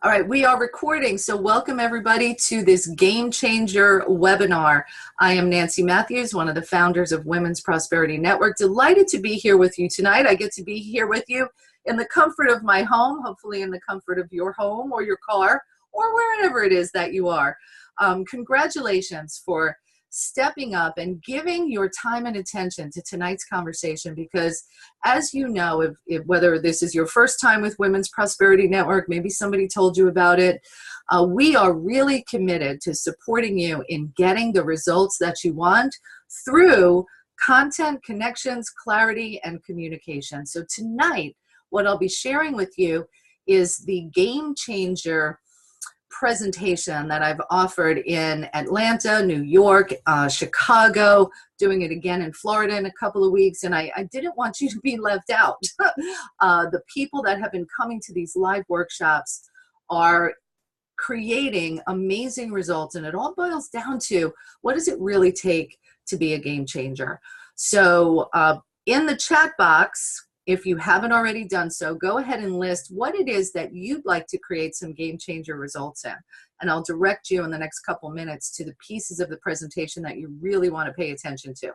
All right, we are recording, so welcome everybody to this Game Changer webinar. I am Nancy Matthews, one of the founders of Women's Prosperity Network. Delighted to be here with you tonight. I get to be here with you in the comfort of my home, hopefully in the comfort of your home or your car or wherever it is that you are. Congratulations for stepping up and giving your time and attention to tonight's conversation, because as you know, whether this is your first time with Women's Prosperity Network, maybe somebody told you about it, we are really committed to supporting you in getting the results that you want through content, connections, clarity, and communication. So tonight, what I'll be sharing with you is the Game Changer presentation that I've offered in Atlanta, New York, Chicago, doing it again in Florida in a couple of weeks, and I didn't want you to be left out. The people that have been coming to these live workshops are creating amazing results, and it all boils down to, what does it really take to be a game changer? So in the chat box, if you haven't already done so, go ahead and list what it is that you'd like to create some game changer results in. And I'll direct you in the next couple minutes to the pieces of the presentation that you really want to pay attention to.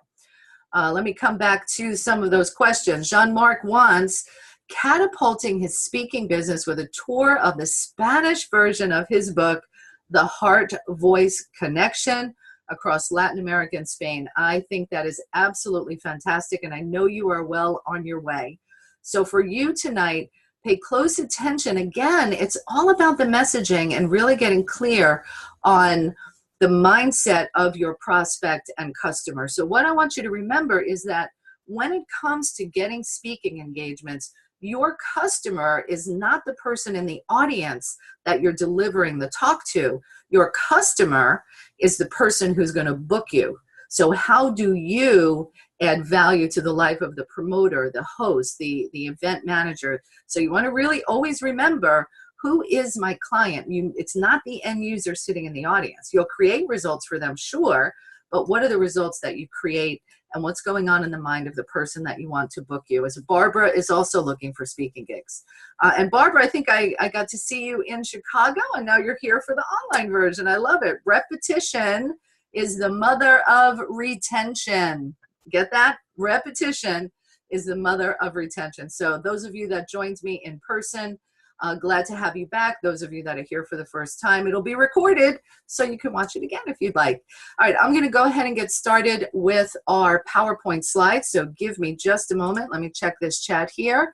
Let me come back to some of those questions. Jean-Marc wants catapulting his speaking business with a tour of the Spanish version of his book, The Heart-Voice Connection, across Latin America and Spain. I think that is absolutely fantastic, and I know you are well on your way. So for you tonight, pay close attention. Again, it's all about the messaging and really getting clear on the mindset of your prospect and customer. So what I want you to remember is that when it comes to getting speaking engagements, your customer is not the person in the audience that you're delivering the talk to. Your customer is the person who's going to book you. So how do you add value to the life of the promoter, the host, the event manager? So you want to really always remember, who is my client? It's not the end user sitting in the audience. You'll create results for them, sure, but what are the results that you create, and what's going on in the mind of the person that you want to book you? As Barbara is also looking for speaking gigs. And Barbara, I think I got to see you in Chicago, and now you're here for the online version. I love it. Repetition is the mother of retention. Get that? Repetition is the mother of retention. So those of you that joined me in person, glad to have you back. Those of you that are here for the first time, it'll be recorded, so you can watch it again if you'd like. All right, I'm going to go ahead and get started with our PowerPoint slides. So give me just a moment. Let me check this chat here.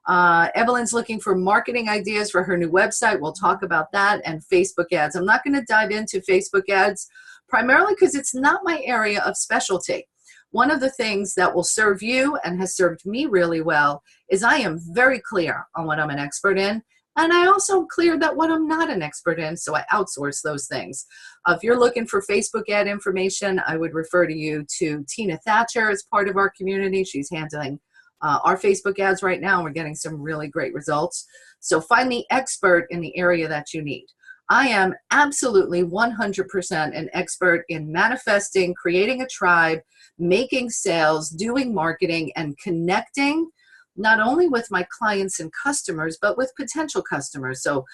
Evelyn's looking for marketing ideas for her new website. We'll talk about that, and Facebook ads. I'm not going to dive into Facebook ads, primarily because it's not my area of specialty. One of the things that will serve you and has served me really well is I am very clear on what I'm an expert in, and I also clear that what I'm not an expert in, so I outsource those things. If you're looking for Facebook ad information, I would refer to you to Tina Thatcher as part of our community. She's handling our Facebook ads right now, and we're getting some really great results. So find the expert in the area that you need. I am absolutely 100% an expert in manifesting, creating a tribe, making sales, doing marketing, and connecting not only with my clients and customers, but with potential customers. So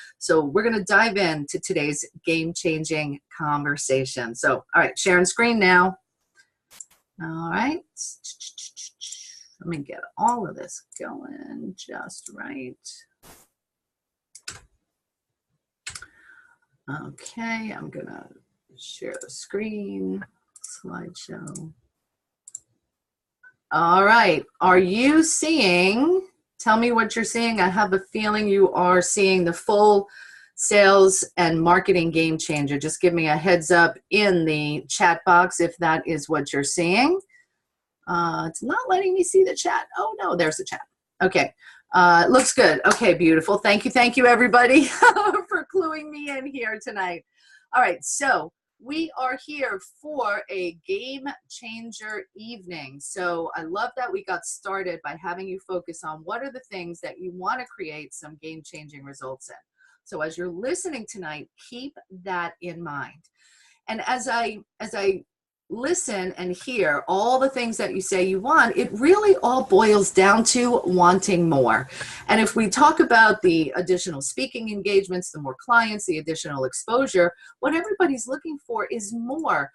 we're going to dive into today's game-changing conversation. So, all right, sharing screen now. All right. Let me get all of this going just right. Okay, I'm going to share the screen, slideshow. All right, are you seeing, tell me what you're seeing. I have a feeling you are seeing the full sales and marketing game changer. Just give me a heads up in the chat box if that is what you're seeing. It's not letting me see the chat. Oh no, there's the chat. Okay, it looks good. Okay, beautiful. Thank you everybody for cluing me in here tonight. All right, so we are here for a game changer evening. So I love that we got started by having you focus on what are the things that you want to create some game changing results in. So as you're listening tonight, keep that in mind. And as I listen and hear all the things that you say you want, it really all boils down to wanting more. And if we talk about the additional speaking engagements, the more clients, the additional exposure, what everybody's looking for is more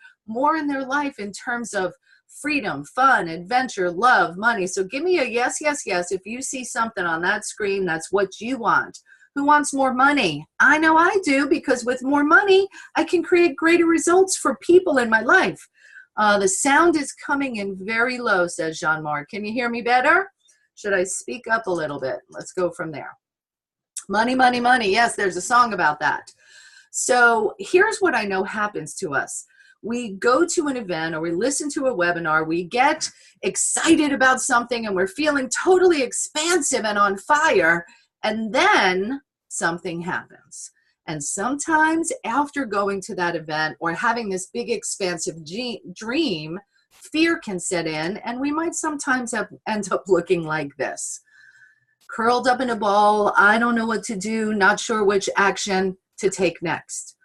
in their life in terms of freedom, fun, adventure, love, money. So give me a yes, yes, yes. If you see something on that screen, that's what you want. Who wants more money? I know I do, because with more money, I can create greater results for people in my life. The sound is coming in very low, says Jean-Marc. Can you hear me better? Should I speak up a little bit? Let's go from there. Money, money, money. Yes, there's a song about that. So here's what I know happens to us. We go to an event or we listen to a webinar, we get excited about something and we're feeling totally expansive and on fire, and then something happens. And sometimes after going to that event or having this big expansive dream, fear can set in, and we might sometimes end up looking like this. Curled up in a ball, I don't know what to do, not sure which action to take next.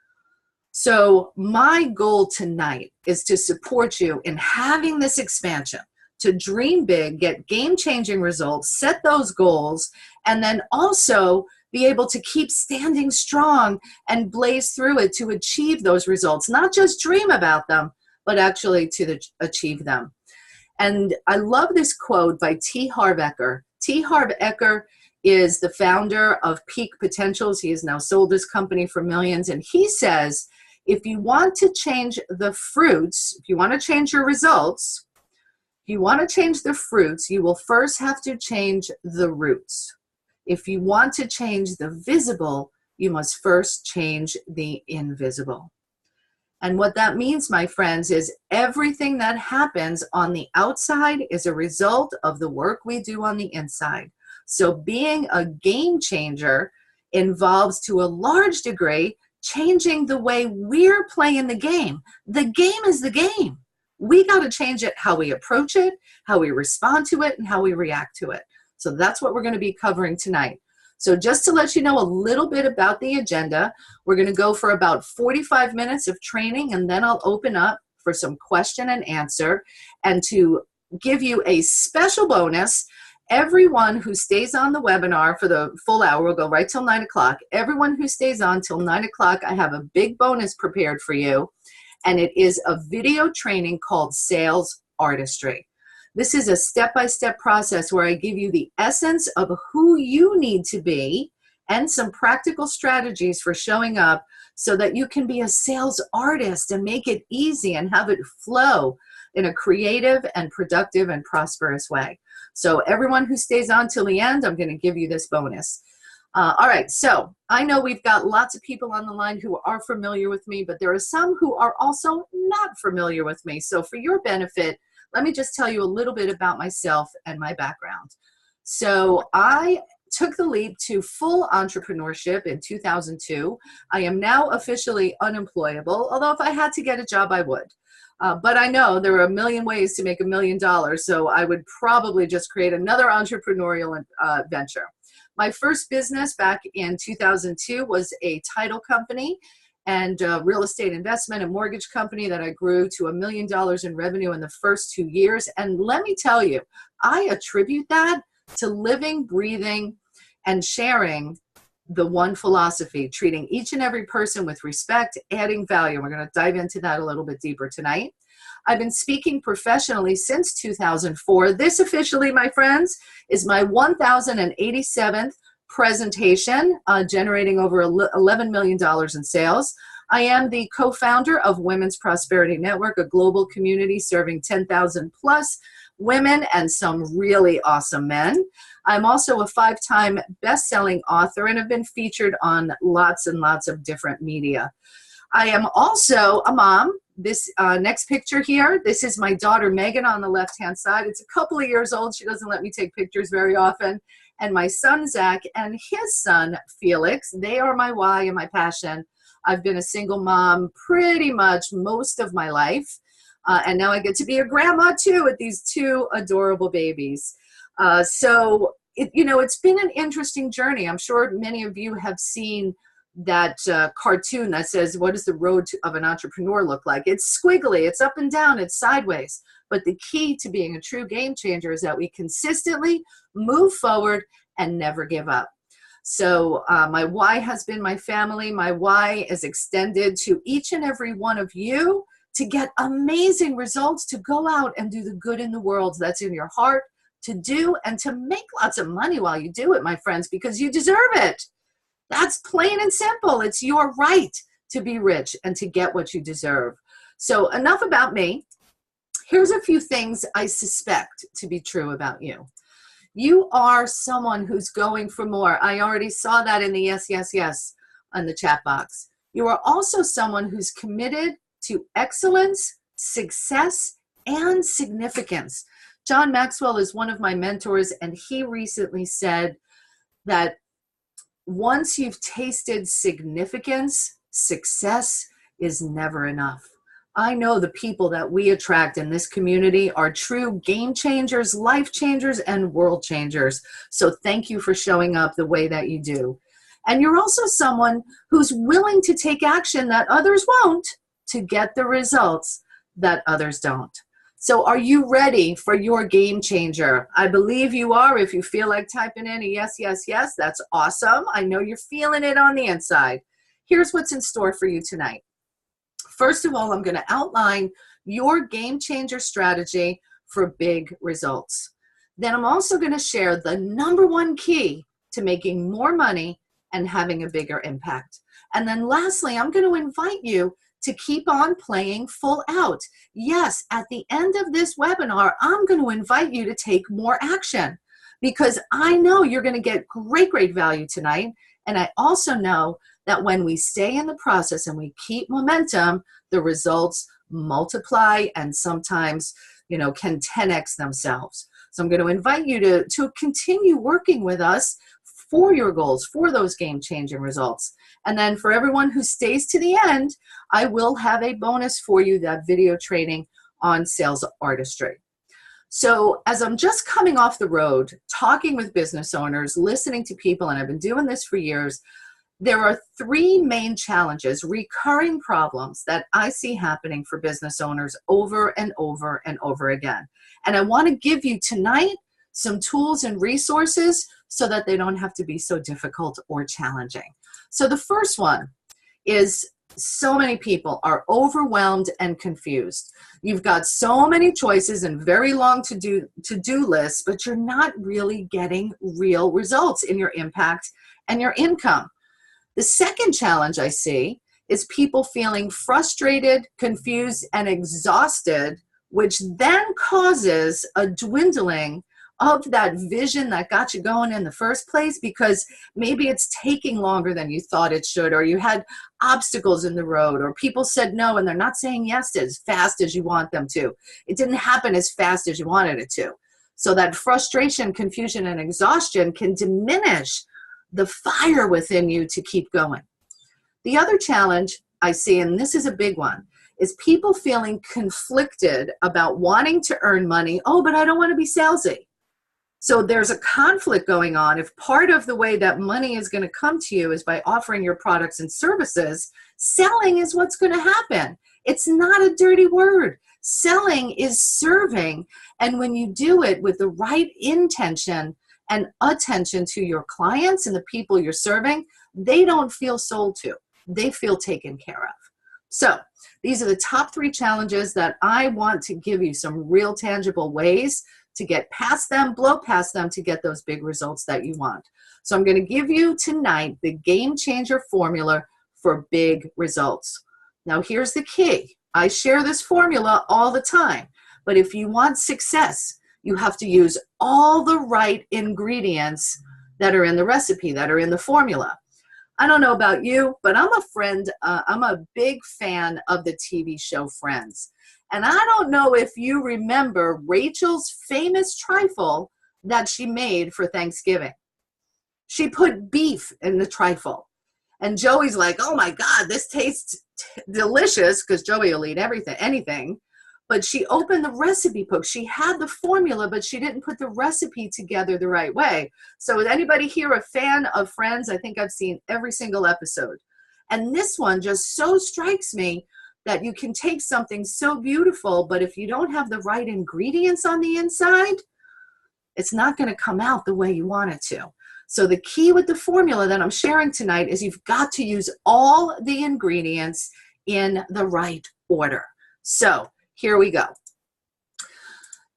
So my goal tonight is to support you in having this expansion, to dream big, get game-changing results, set those goals, and then also be able to keep standing strong and blaze through it to achieve those results, not just dream about them, but actually to achieve them. And I love this quote by T. Harv Eker. T. Harv Eker is the founder of Peak Potentials. He has now sold his company for millions. And he says, if you want to change the fruits, if you want to change your results, if you want to change the fruits, you will first have to change the roots. If you want to change the visible, you must first change the invisible. And what that means, my friends, is everything that happens on the outside is a result of the work we do on the inside. So being a game changer involves, to a large degree, changing the way we're playing the game. The game is the game. We got to change it, how we approach it, how we respond to it, and how we react to it. So that's what we're going to be covering tonight. So just to let you know a little bit about the agenda, we're going to go for about 45 minutes of training, and then I'll open up for some question and answer. And to give you a special bonus, everyone who stays on the webinar for the full hour, we'll go right till 9 o'clock. Everyone who stays on till 9 o'clock, I have a big bonus prepared for you. And it is a video training called Sales Artistry. This is a step-by-step process where I give you the essence of who you need to be and some practical strategies for showing up so that you can be a sales artist and make it easy and have it flow in a creative and productive and prosperous way. So everyone who stays on till the end, I'm going to give you this bonus. All right, so I know we've got lots of people on the line who are familiar with me, but there are some who are also not familiar with me. So for your benefit, let me just tell you a little bit about myself and my background. So I took the leap to full entrepreneurship in 2002. I am now officially unemployable, although if I had to get a job, I would. But I know there are a million ways to make $1 million, so I would probably just create another entrepreneurial venture. My first business back in 2002 was a title company and real estate investment and mortgage company that I grew to $1 million in revenue in the first 2 years. And let me tell you, I attribute that to living, breathing, and sharing the one philosophy, treating each and every person with respect, adding value. We're going to dive into that a little bit deeper tonight. I've been speaking professionally since 2004. This officially, my friends, is my 1087th presentation, generating over $11 million in sales. I am the co-founder of Women's Prosperity Network, a global community serving 10,000 plus women and some really awesome men. I'm also a 5-time best-selling author and have been featured on lots and lots of different media. I am also a mom. This next picture here, this is my daughter Megan on the left-hand side. It's a couple of years old. She doesn't let me take pictures very often. And my son Zach and his son Felix, they are my why and my passion. I've been a single mom pretty much most of my life. And now I get to be a grandma too with these 2 adorable babies. So it's been an interesting journey. I'm sure many of you have seen cartoon that says, what does the road of an entrepreneur look like? It's squiggly, it's up and down, it's sideways. But the key to being a true game changer is that we consistently move forward and never give up. So my why has been my family. My why is extended to each and every one of you to get amazing results, to go out and do the good in the world that's in your heart to do, and to make lots of money while you do it, my friends, because you deserve it. That's plain and simple. It's your right to be rich and to get what you deserve. So enough about me. Here's a few things I suspect to be true about you. You are someone who's going for more. I already saw that in the yes, yes, yes on the chat box. You are also someone who's committed to excellence, success, and significance. John Maxwell is one of my mentors, and he recently said that once you've tasted significance, success is never enough. I know the people that we attract in this community are true game changers, life changers, and world changers. So thank you for showing up the way that you do. And you're also someone who's willing to take action that others won't to get the results that others don't. So are you ready for your game changer? I believe you are. If you feel like typing in a yes, yes, yes, that's awesome. I know you're feeling it on the inside. Here's what's in store for you tonight. First of all, I'm going to outline your game changer strategy for big results. Then I'm also going to share the #1 key to making more money and having a bigger impact. And then lastly, I'm going to invite you to keep on playing full out. Yes, at the end of this webinar, I'm going to invite you to take more action because I know you're going to get great, great value tonight. And I also know that when we stay in the process and we keep momentum, the results multiply and sometimes, can 10x themselves. So I'm going to invite you to continue working with us for your goals, for those game-changing results. And then for everyone who stays to the end, I will have a bonus for you, that video training on sales artistry. So as I'm just coming off the road, talking with business owners, listening to people, and I've been doing this for years, there are 3 main challenges, recurring problems that I see happening for business owners over and over and over again. And I want to give you tonight some tools and resources so that they don't have to be so difficult or challenging. So the first one is so many people are overwhelmed and confused. You've got so many choices and very long to-do lists, but you're not really getting real results in your impact and your income. The second challenge I see is people feeling frustrated, confused, and exhausted, which then causes a dwindling of that vision that got you going in the first place, because maybe it's taking longer than you thought it should, or you had obstacles in the road, or people said no and they're not saying yes as fast as you want them to. It didn't happen as fast as you wanted it to. So that frustration, confusion, and exhaustion can diminish the fire within you to keep going. The other challenge I see, and this is a big one, is people feeling conflicted about wanting to earn money. Oh, but I don't want to be salesy. So there's a conflict going on. If part of the way that money is going to come to you is by offering your products and services, selling is what's going to happen. It's not a dirty word. Selling is serving. And when you do it with the right intention and attention to your clients and the people you're serving, they don't feel sold to. They feel taken care of. So these are the top 3 challenges that I want to give you some real tangible ways to get past them, blow past them, to get those big results that you want. So I'm going to give you tonight the game changer formula for big results. Now here's the key. I share this formula all the time, but if you want success, you have to use all the right ingredients that are in the recipe, that are in the formula. I don't know about you, but I'm a big fan of the TV show Friends. And I don't know if you remember Rachel's famous trifle that she made for Thanksgiving. She put beef in the trifle. And Joey's like, oh my God, this tastes delicious, because Joey will eat anything. but she opened the recipe book. She had the formula, but she didn't put the recipe together the right way. So is anybody here a fan of Friends? I think I've seen every single episode. And this one just so strikes me that you can take something so beautiful, but if you don't have the right ingredients on the inside, it's not going to come out the way you want it to. So the key with the formula that I'm sharing tonight is you've got to use all the ingredients in the right order. So here we go.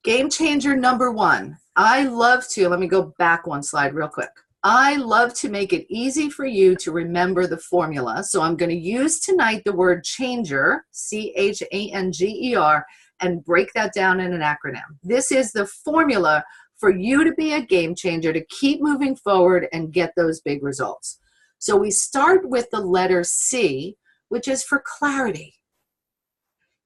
Game changer number one. I love to, let me go back one slide real quick. I love to make it easy for you to remember the formula. So I'm going to use tonight the word changer, C-H-A-N-G-E-R, and break that down in an acronym. This is the formula for you to be a game changer, to keep moving forward and get those big results. So we start with the letter C, which is for clarity.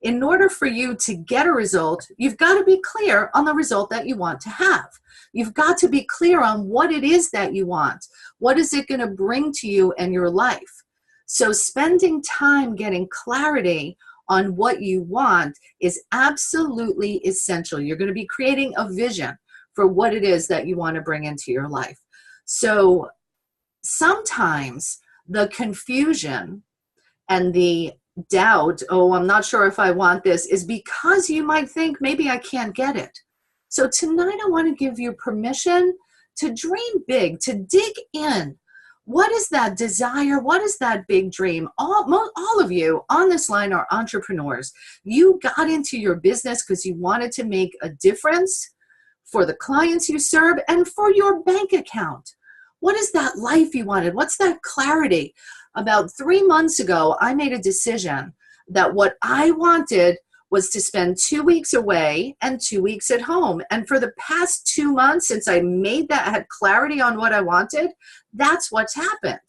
In order for you to get a result, you've got to be clear on the result that you want to have. You've got to be clear on what it is that you want. What is it going to bring to you in your life? So spending time getting clarity on what you want is absolutely essential. You're going to be creating a vision for what it is that you want to bring into your life. So sometimes the confusion and the doubt, oh, I'm not sure if I want this, is because you might think maybe I can't get it. So tonight I want to give you permission to dream big, to dig in. What is that desire? What is that big dream? All of you on this line are entrepreneurs. You got into your business because you wanted to make a difference for the clients you serve and for your bank account. What is that life you wanted? What's that clarity? About 3 months ago, I made a decision that what I wanted was to spend 2 weeks away and 2 weeks at home. And for the past 2 months, since I made that, had clarity on what I wanted, that's what's happened.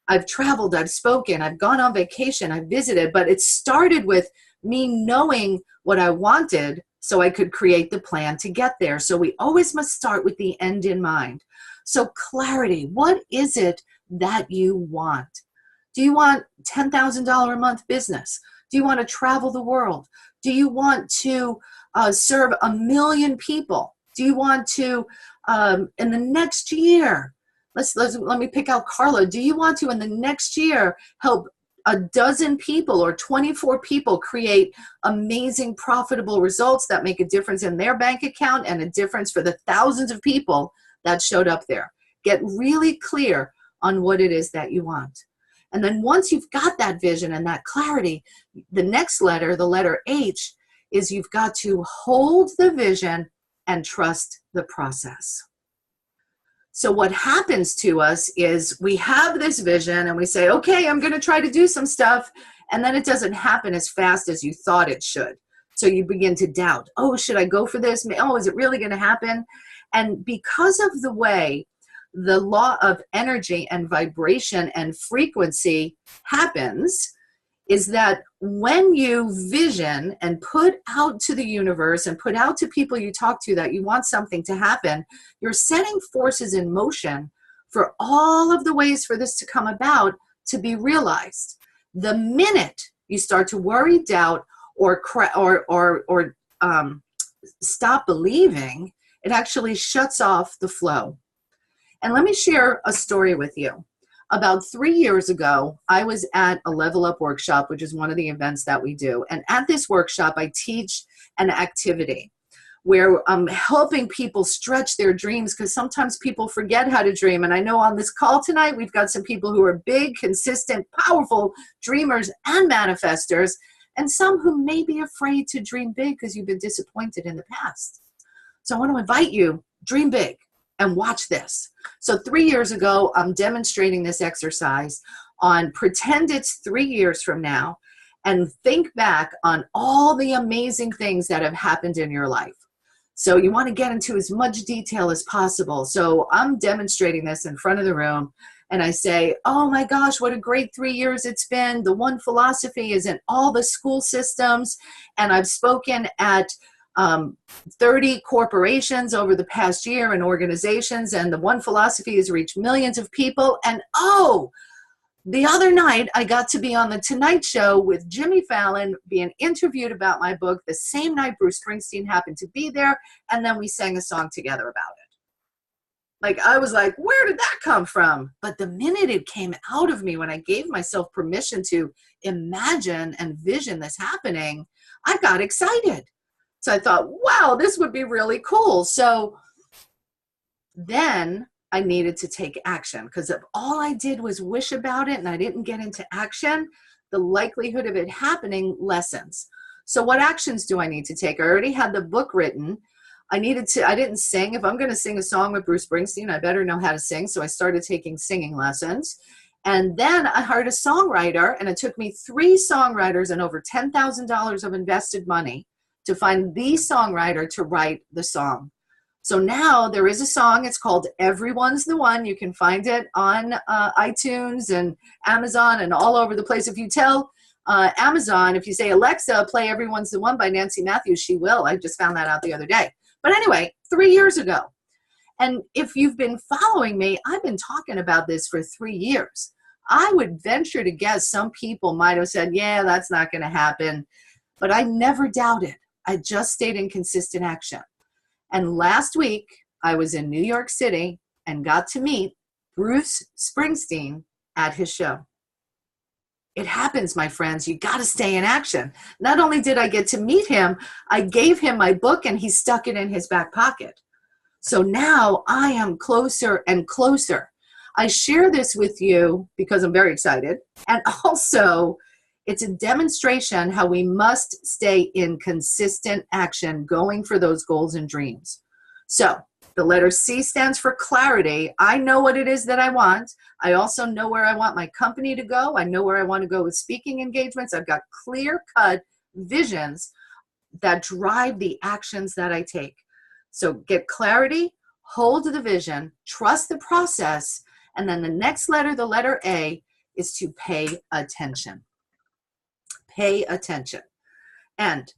I've traveled, I've spoken, I've gone on vacation, I've visited, but it started with me knowing what I wanted so I could create the plan to get there. So we always must start with the end in mind. So clarity, what is it that you want? Do you want $10,000 a month business? Do you want to travel the world? Do you want to serve 1 million people? Do you want to, in the next year, let me pick out Carla. Do you want to, in the next year, help 12 people or 24 people create amazing, profitable results that make a difference in their bank account and a difference for the thousands of people that showed up there? Get really clear on what it is that you want. And then once you've got that vision and that clarity, the next letter, the letter H, is you've got to hold the vision and trust the process. So what happens to us is we have this vision and we say, okay, I'm going to try to do some stuff. And then it doesn't happen as fast as you thought it should. So you begin to doubt, oh, should I go for this? Oh, is it really going to happen? And because of the way the law of energy and vibration and frequency happens, is that when you vision and put out to the universe and put out to people you talk to that you want something to happen, you're setting forces in motion for all of the ways for this to come about to be realized. The minute you start to worry, doubt, or stop believing, it actually shuts off the flow. And let me share a story with you. About 3 years ago, I was at a Level Up workshop, which is one of the events that we do. And at this workshop, I teach an activity where I'm helping people stretch their dreams, because sometimes people forget how to dream. And I know on this call tonight, we've got some people who are big, consistent, powerful dreamers and manifestors, and some who may be afraid to dream big because you've been disappointed in the past. So I want to invite you, dream big. And watch this. So 3 years ago, I'm demonstrating this exercise on pretend it's 3 years from now and think back on all the amazing things that have happened in your life. So you want to get into as much detail as possible. So I'm demonstrating this in front of the room and I say, oh my gosh, what a great 3 years it's been. The One Philosophy is in all the school systems, and I've spoken at 30 corporations over the past year and organizations, and the One Philosophy has reached millions of people. And oh, The other night, I got to be on The Tonight Show with Jimmy Fallon, being interviewed about my book. The same night, Bruce Springsteen happened to be there, and then we sang a song together about it. Like, I was like, where did that come from? But the minute it came out of me, when I gave myself permission to imagine and vision this happening, I got excited. So I thought, wow, this would be really cool. So then I needed to take action, because if all I did was wish about it and I didn't get into action, the likelihood of it happening lessens. So what actions do I need to take? I already had the book written. I didn't sing. If I'm going to sing a song with Bruce Springsteen, I better know how to sing. So I started taking singing lessons. And then I hired a songwriter, and it took me 3 songwriters and over $10,000 of invested money to find the songwriter to write the song. So now there is a song. It's called Everyone's the One. You can find it on iTunes and Amazon and all over the place. If you tell Amazon, if you say, Alexa, play Everyone's the One by Nancy Matthews, she will. I just found that out the other day. But anyway, 3 years ago. And if you've been following me, I've been talking about this for 3 years. I would venture to guess some people might have said, yeah, that's not going to happen. But I never doubted. I just stayed in consistent action. And last week, I was in New York City and got to meet Bruce Springsteen at his show. It happens, my friends. You got to stay in action. Not only did I get to meet him, I gave him my book and he stuck it in his back pocket. So now I am closer and closer. I share this with you because I'm very excited. And also, it's a demonstration how we must stay in consistent action, going for those goals and dreams. So the letter C stands for clarity. I know what it is that I want. I also know where I want my company to go. I know where I want to go with speaking engagements. I've got clear-cut visions that drive the actions that I take. So get clarity, hold the vision, trust the process, and then the next letter, the letter A, is to pay attention. Pay attention. And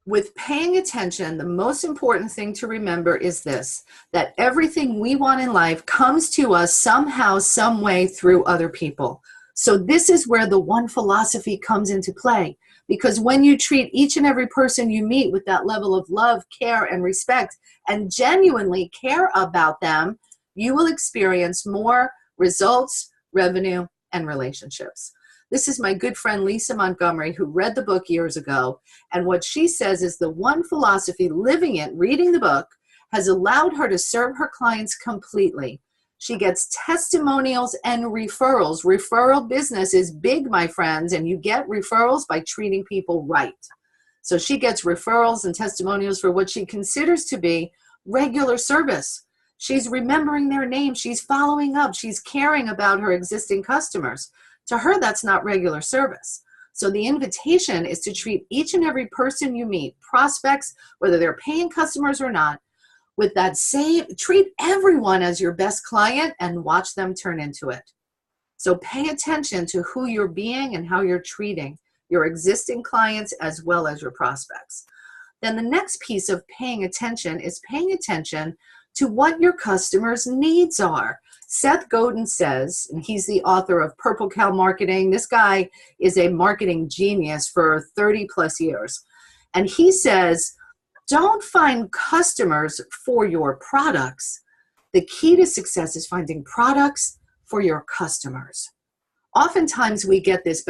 with paying attention, the most important thing to remember is this, that everything we want in life comes to us somehow, some way through other people. So this is where the one philosophy comes into play. Because when you treat each and every person you meet with that level of love, care, and respect, and genuinely care about them, you will experience more results, revenue, and relationships. This is my good friend Lisa Montgomery, who read the book years ago. And what she says is the one philosophy, living it, reading the book, has allowed her to serve her clients completely. She gets testimonials and referrals. Referral business is big, my friends, and you get referrals by treating people right. So she gets referrals and testimonials for what she considers to be regular service. She's remembering their names. She's following up. She's caring about her existing customers. To her, that's not regular service. So the invitation is to treat each and every person you meet, prospects, whether they're paying customers or not, with that same, treat everyone as your best client and watch them turn into it. So pay attention to who you're being and how you're treating your existing clients as well as your prospects. Then the next piece of paying attention is paying attention to what your customers' needs are. Seth Godin says, and he's the author of Purple Cow Marketing. This guy is a marketing genius for 30 plus years. And he says, don't find customers for your products. The key to success is finding products for your customers. Oftentimes we get this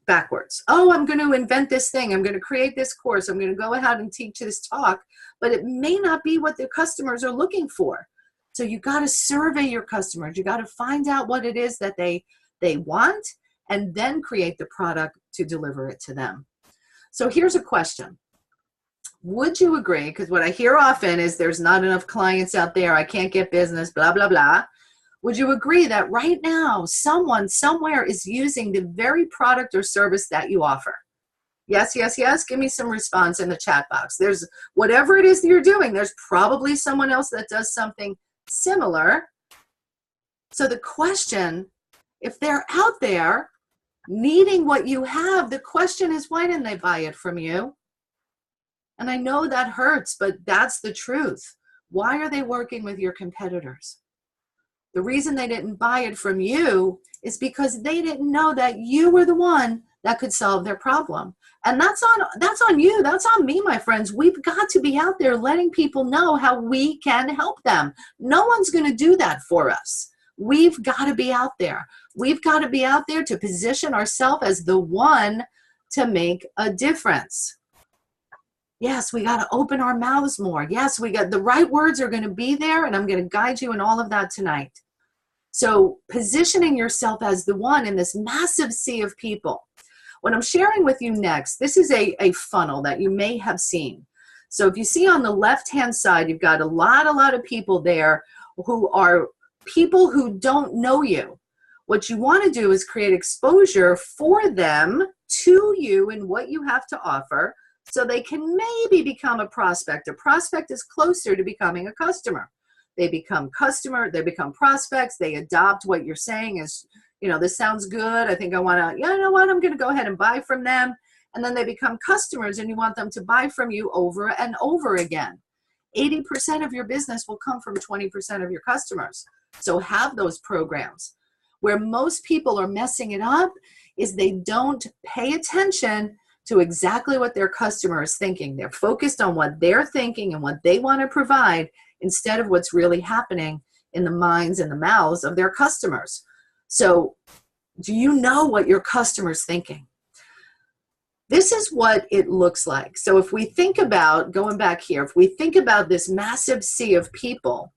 backwards. Oh, I'm going to invent this thing. I'm going to create this course. I'm going to go ahead and teach this talk, but it may not be what the customers are looking for. So you got to survey your customers. You got to find out what it is that they want and then create the product to deliver it to them. So here's a question. Would you agree, because what I hear often is there's not enough clients out there, I can't get business, blah, blah, blah. Would you agree that right now someone somewhere is using the very product or service that you offer? Yes, yes, yes. Give me some response in the chat box. There's whatever it is that you're doing, there's probably someone else that does something similar. So the question, if they're out there needing what you have, the question is, why didn't they buy it from you? And I know that hurts, but that's the truth. Why are they working with your competitors? The reason they didn't buy it from you is because they didn't know that you were the one that could solve their problem. And that's on you. That's on me, my friends. We've got to be out there letting people know how we can help them. No one's going to do that for us. We've got to be out there. We've got to be out there to position ourselves as the one to make a difference. Yes, we got to open our mouths more. Yes, we got the right words are going to be there, and I'm going to guide you in all of that tonight. So positioning yourself as the one in this massive sea of people. What I'm sharing with you next, this is a funnel that you may have seen. So if you see on the left-hand side, you've got a lot of people there who are people who don't know you. What you want to do is create exposure for them to you and what you have to offer so they can maybe become a prospect. A prospect is closer to becoming a customer. They become prospects, they adopt what you're saying as, you know, this sounds good. I think I want to, you know what, I'm going to go ahead and buy from them. And then they become customers and you want them to buy from you over and over again. 80% of your business will come from 20% of your customers. So have those programs. Where most people are messing it up is they don't pay attention to exactly what their customer is thinking. They're focused on what they're thinking and what they want to provide instead of what's really happening in the minds and the mouths of their customers. So do you know what your customer's thinking? This is what it looks like. So if we think about, going back here, if we think about this massive sea of people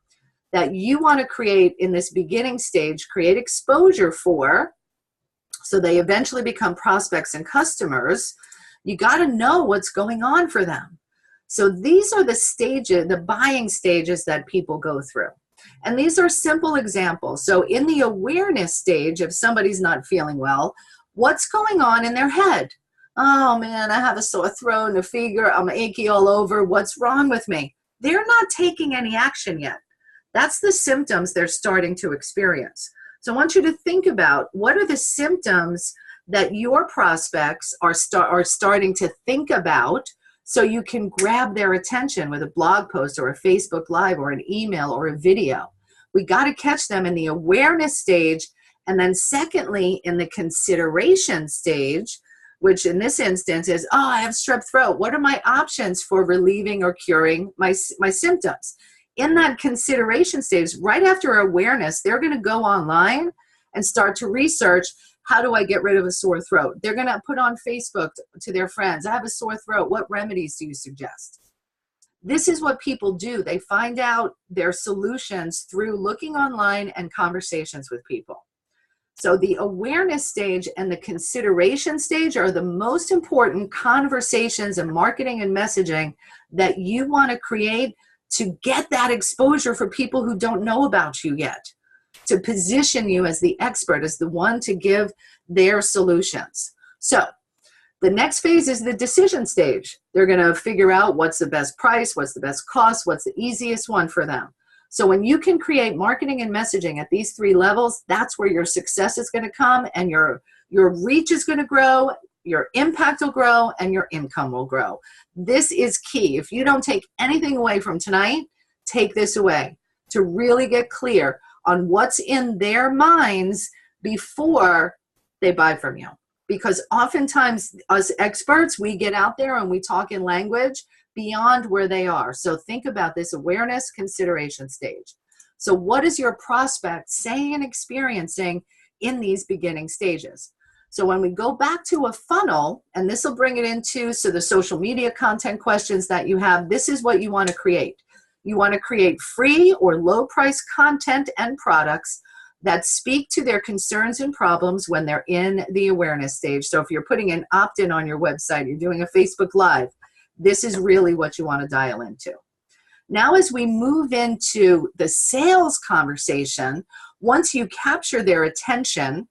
that you want to create in this beginning stage, create exposure for, so they eventually become prospects and customers, you got to know what's going on for them. So these are the stages, the buying stages that people go through. And these are simple examples. So in the awareness stage, if somebody's not feeling well, what's going on in their head? Oh man, I have a sore throat and a fever, I'm achy all over, what's wrong with me? They're not taking any action yet. That's the symptoms they're starting to experience. So I want you to think about what are the symptoms that your prospects are starting to think about so you can grab their attention with a blog post or a Facebook Live or an email or a video. We got to catch them in the awareness stage, and then secondly, in the consideration stage, which in this instance is, oh, I have strep throat. What are my options for relieving or curing my symptoms? In that consideration stage, right after awareness, they're going to go online and start to research, how do I get rid of a sore throat? They're going to put on Facebook to their friends, I have a sore throat. What remedies do you suggest? This is what people do. They find out their solutions through looking online and conversations with people. So the awareness stage and the consideration stage are the most important conversations in marketing and messaging that you want to create to get that exposure for people who don't know about you yet, to position you as the expert, as the one to give their solutions. So the next phase is the decision stage. They're going to figure out what's the best price, what's the best cost, what's the easiest one for them. So when you can create marketing and messaging at these three levels, that's where your success is going to come, and your reach is going to grow, your impact will grow, and your income will grow. This is key. If you don't take anything away from tonight, take this away to really get clear on what's in their minds before they buy from you. Because oftentimes us experts, we get out there and we talk in language beyond where they are. So think about this awareness consideration stage. So what is your prospect saying and experiencing in these beginning stages? So when we go back to a funnel, and this will bring it into, so the social media content questions that you have, this is what you want to create. You want to create free or low price content and products that speak to their concerns and problems when they're in the awareness stage. So if you're putting an opt-in on your website, you're doing a Facebook Live, this is really what you want to dial into. Now, as we move into the sales conversation, once you capture their attention,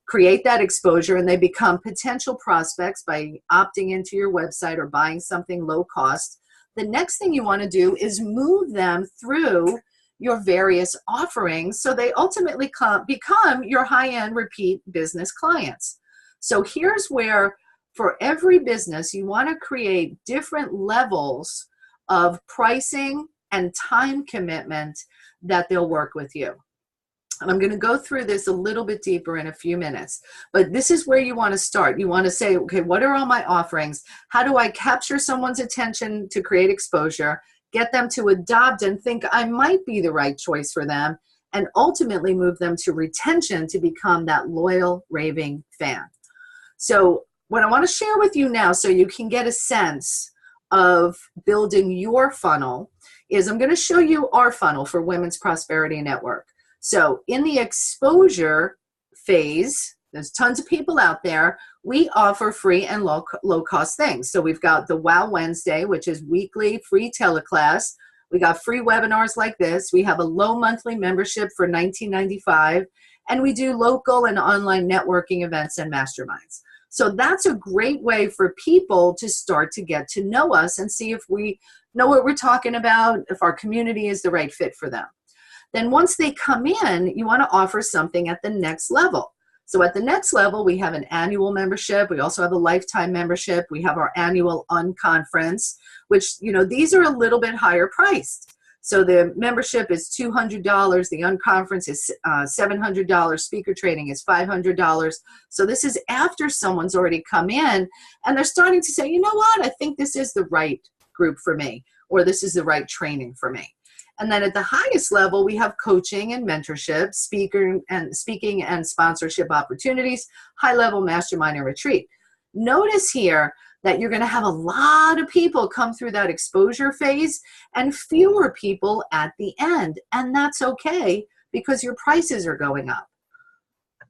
create that exposure, and they become potential prospects by opting into your website or buying something low cost, the next thing you want to do is move them through your various offerings so they ultimately become your high-end repeat business clients. So here's where, for every business, you want to create different levels of pricing and time commitment that they'll work with you. And I'm going to go through this a little bit deeper in a few minutes, but this is where you want to start. You want to say, okay, what are all my offerings? How do I capture someone's attention to create exposure, get them to adopt and think I might be the right choice for them, and ultimately move them to retention to become that loyal, raving fan? So what I want to share with you now, so you can get a sense of building your funnel, is I'm going to show you our funnel for Women's Prosperity Network. So in the exposure phase, there's tons of people out there. We offer free and low-cost things. So we've got the Wow Wednesday, which is weekly free teleclass. We got free webinars like this. We have a low monthly membership for $19.95, and we do local and online networking events and masterminds. So that's a great way for people to start to get to know us and see if we know what we're talking about, if our community is the right fit for them. Then once they come in, you want to offer something at the next level. So at the next level, we have an annual membership. We also have a lifetime membership. We have our annual unconference, which, these are a little bit higher priced. So the membership is $200. The unconference is $700. Speaker training is $500. So this is after someone's already come in and they're starting to say, you know what, I think this is the right group for me, or this is the right training for me. And then at the highest level, we have coaching and mentorship, speaking and sponsorship opportunities, high-level mastermind and retreat. Notice here that you're going to have a lot of people come through that exposure phase and fewer people at the end. And that's okay because your prices are going up.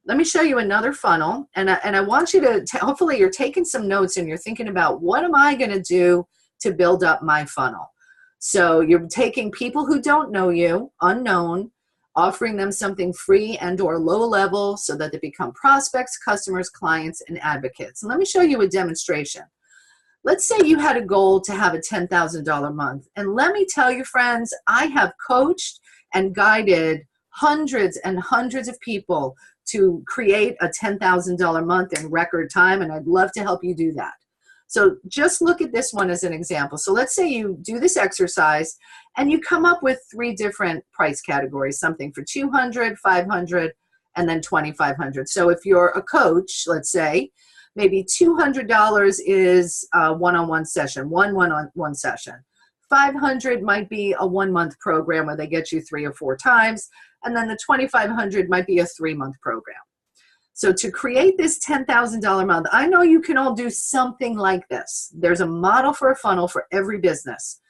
Let me show you another funnel. And I want you to, hopefully you're taking some notes and you're thinking about, what am I going to do to build up my funnel? So you're taking people who don't know you, unknown, offering them something free and or low level so that they become prospects, customers, clients, and advocates. And let me show you a demonstration. Let's say you had a goal to have a $10,000 month. And let me tell you, friends, I have coached and guided hundreds and hundreds of people to create a $10,000 month in record time, and I'd love to help you do that. So just look at this one as an example. So let's say you do this exercise and you come up with 3 different price categories, something for $200, $500, and then $2,500. So if you're a coach, let's say, maybe $200 is a one-on-one session, one-on-one session. $500 might be a 1-month program where they get you 3 or 4 times. And then the $2,500 might be a 3-month program. So to create this $10,000 month, I know you can all do something like this. There's a model for a funnel for every business.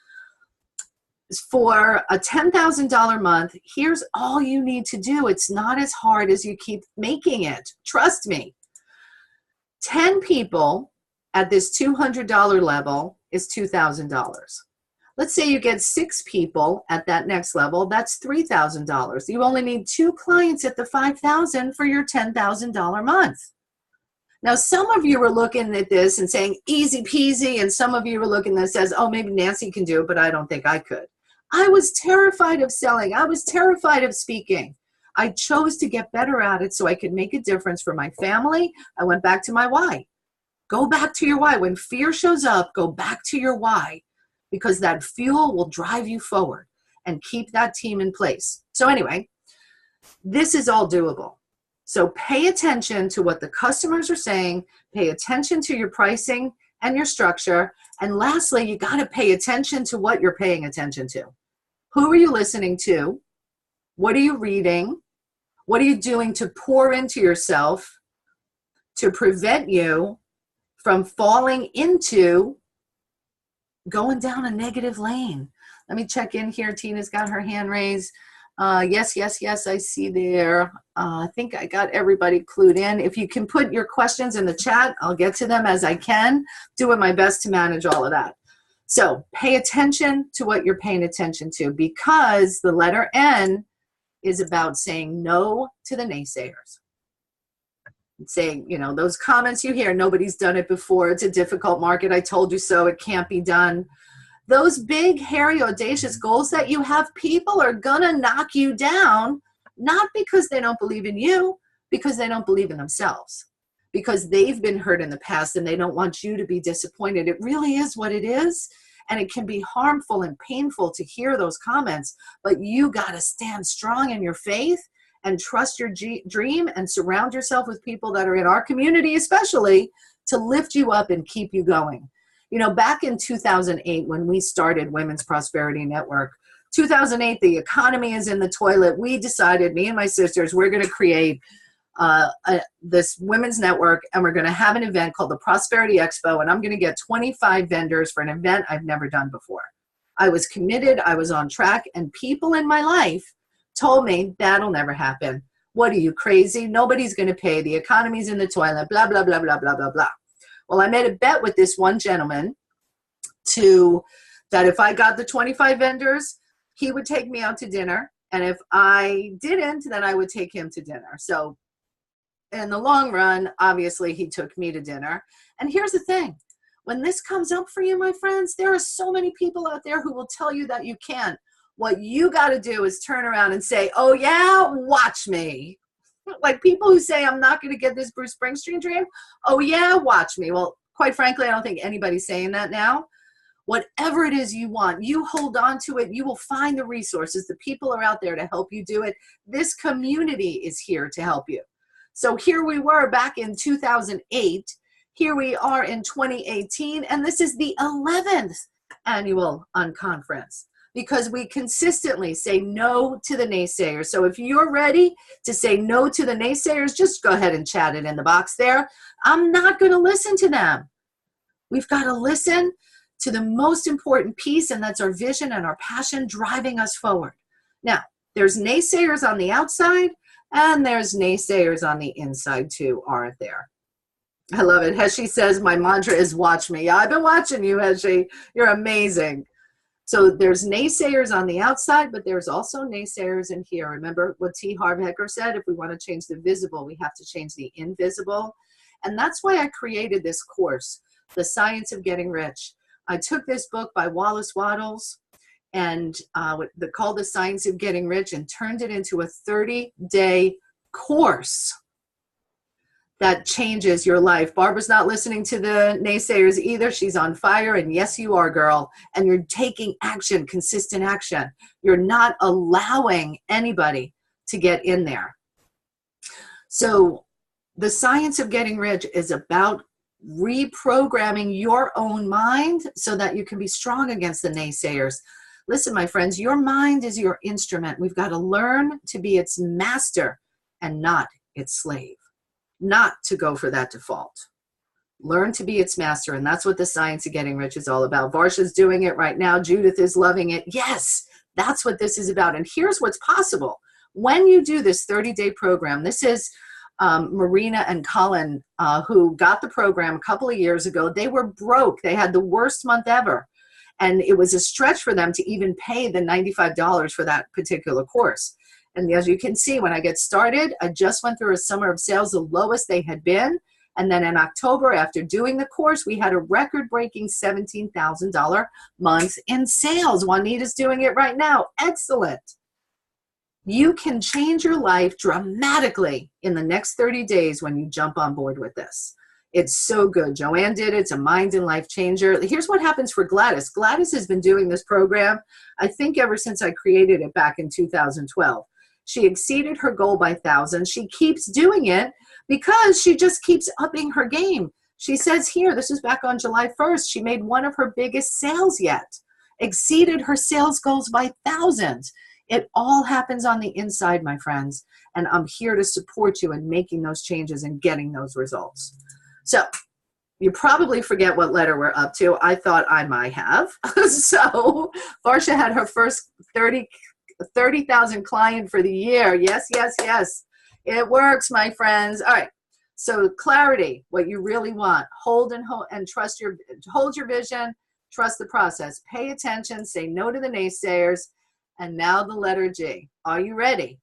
For a $10,000 month, here's all you need to do. It's not as hard as you keep making it. Trust me. 10 people at this $200 level is $2,000. Let's say you get 6 people at that next level, that's $3,000. You only need 2 clients at the $5,000 for your $10,000 month. Now, some of you are looking at this and saying easy peasy, and some of you are looking and says, oh, maybe Nancy can do it, but I don't think I could. I was terrified of selling. I was terrified of speaking. I chose to get better at it so I could make a difference for my family. I went back to my why. Go back to your why. When fear shows up, go back to your why, because that fuel will drive you forward and keep that team in place. So anyway, this is all doable. So pay attention to what the customers are saying, pay attention to your pricing and your structure, and lastly, you got to pay attention to what you're paying attention to. Who are you listening to? What are you reading? What are you doing to pour into yourself to prevent you from falling into going down a negative lane? Let me check in here. Tina's got her hand raised. Yes, I see there. I think I got everybody clued in. If you can put your questions in the chat, I'll get to them as I can. Doing my best to manage all of that. So pay attention to what you're paying attention to, because the letter N is about saying no to the naysayers. Saying, those comments you hear, nobody's done it before, it's a difficult market, I told you so, it can't be done. Those big, hairy, audacious goals that you have, people are gonna knock you down, not because they don't believe in you, because they don't believe in themselves, because they've been hurt in the past and they don't want you to be disappointed. It really is what it is, and it can be harmful and painful to hear those comments, but you gotta stand strong in your faith and trust your dream and surround yourself with people that are in our community, especially, to lift you up and keep you going. You know, back in 2008, when we started Women's Prosperity Network, 2008, the economy is in the toilet. We decided, me and my sisters, we're going to create this women's network, and we're going to have an event called the Prosperity Expo, and I'm going to get 25 vendors for an event I've never done before. I was committed, I was on track, and people in my life told me that'll never happen. What are you, crazy? Nobody's going to pay. The economy's in the toilet, blah, blah, blah, blah, blah, blah, blah. Well, I made a bet with this one gentleman that if I got the 25 vendors, he would take me out to dinner. And if I didn't, then I would take him to dinner. So in the long run, obviously, he took me to dinner. And here's the thing. When this comes up for you, my friends, there are so many people out there who will tell you that you can't. What you got to do is turn around and say, oh, yeah, watch me. Like people who say, I'm not going to get this Bruce Springsteen dream. Oh, yeah, watch me. Well, quite frankly, I don't think anybody's saying that now. Whatever it is you want, you hold on to it. You will find the resources. The people are out there to help you do it. This community is here to help you. So here we were back in 2008. Here we are in 2018, and this is the 11th annual Unconference, because we consistently say no to the naysayers. So if you're ready to say no to the naysayers, just go ahead and chat it in the box there. I'm not going to listen to them. We've got to listen to the most important piece, and that's our vision and our passion driving us forward. Now, there's naysayers on the outside, and there's naysayers on the inside too, aren't there? I love it. Heshi says, my mantra is watch me. Yeah, I've been watching you, Heshi. You're amazing. So there's naysayers on the outside, but there's also naysayers in here. Remember what T. Harv Eker said, if we want to change the visible, we have to change the invisible. And that's why I created this course, The Science of Getting Rich. I took this book by Wallace Wattles and called The Science of Getting Rich, and turned it into a 30-day course that changes your life. Barbara's not listening to the naysayers either. She's on fire, and yes, you are, girl. And you're taking action, consistent action. You're not allowing anybody to get in there. So the Science of Getting Rich is about reprogramming your own mind so that you can be strong against the naysayers. Listen, my friends, your mind is your instrument. We've got to learn to be its master and not its slave. Not to go for that default. Learn to be its master, and that's what the Science of Getting Rich is all about. Varsha's doing it right now. Judith is loving it. Yes, that's what this is about. And here's what's possible. When you do this 30-day program, this is Marina and Colin, who got the program a couple of years ago. They were broke. They had the worst month ever. And it was a stretch for them to even pay the $95 for that particular course. And as you can see, when I get started, I just went through a summer of sales, the lowest they had been. And then in October, after doing the course, we had a record-breaking $17,000 month in sales. Juanita's doing it right now. Excellent. You can change your life dramatically in the next 30 days when you jump on board with this. It's so good. Joanne did it. It's a mind and life changer. Here's what happens for Gladys. Gladys has been doing this program, I think, ever since I created it back in 2012. She exceeded her goal by 1,000. She keeps doing it because she just keeps upping her game. She says here, this is back on July 1st, she made one of her biggest sales yet, exceeded her sales goals by thousands. It all happens on the inside, my friends, and I'm here to support you in making those changes and getting those results. So you probably forget what letter we're up to. I thought I might have. So Varsha had her first 30,000 client for the year. Yes, yes, yes. It works, my friends. All right. So clarity, what you really want. Hold and trust hold your vision, trust the process. Pay attention, say no to the naysayers. And now the letter G. Are you ready?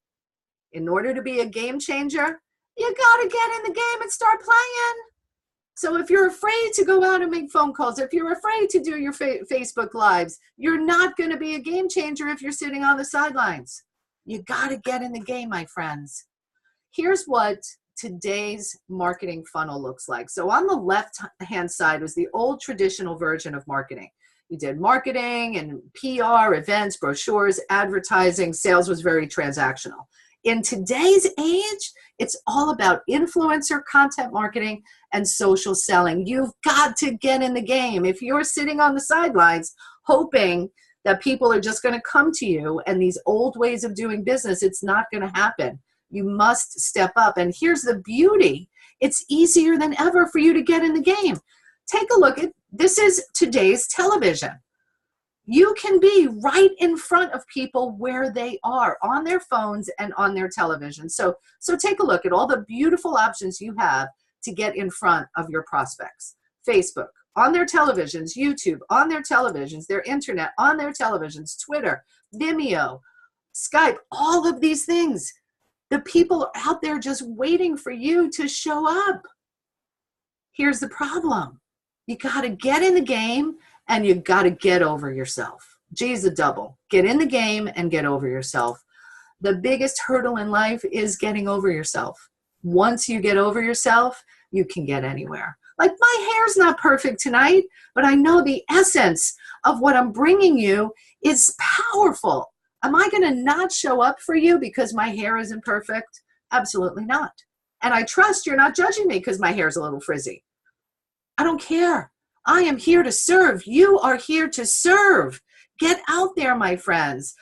In order to be a game changer, you got to get in the game and start playing. So if you're afraid to go out and make phone calls, if you're afraid to do your Facebook Lives, you're not going to be a game changer if you're sitting on the sidelines. You got to get in the game, my friends. Here's what today's marketing funnel looks like. So on the left-hand side was the old traditional version of marketing. You did marketing and PR, events, brochures, advertising. Sales was very transactional. In today's age, it's all about influencer content marketing and social selling. You've got to get in the game. If you're sitting on the sidelines hoping that people are just going to come to you and these old ways of doing business, it's not going to happen. You must step up. And here's the beauty. It's easier than ever for you to get in the game. Take a look at this. Is today's television. You can be right in front of people where they are on their phones and on their television. So take a look at all the beautiful options you have to get in front of your prospects. Facebook, on their televisions, YouTube, on their televisions, their internet, on their televisions, Twitter, Vimeo, Skype, all of these things. The people are out there just waiting for you to show up. Here's the problem. You got to get in the game and you got to get over yourself. G's a double. Get in the game and get over yourself. The biggest hurdle in life is getting over yourself. Once you get over yourself, you can get anywhere. Like, my hair's not perfect tonight, but I know the essence of what I'm bringing you is powerful. Am I going to not show up for you because my hair isn't perfect? Absolutely not. And I trust you're not judging me because my hair's a little frizzy. I don't care. I am here to serve. You are here to serve. Get out there, my friends.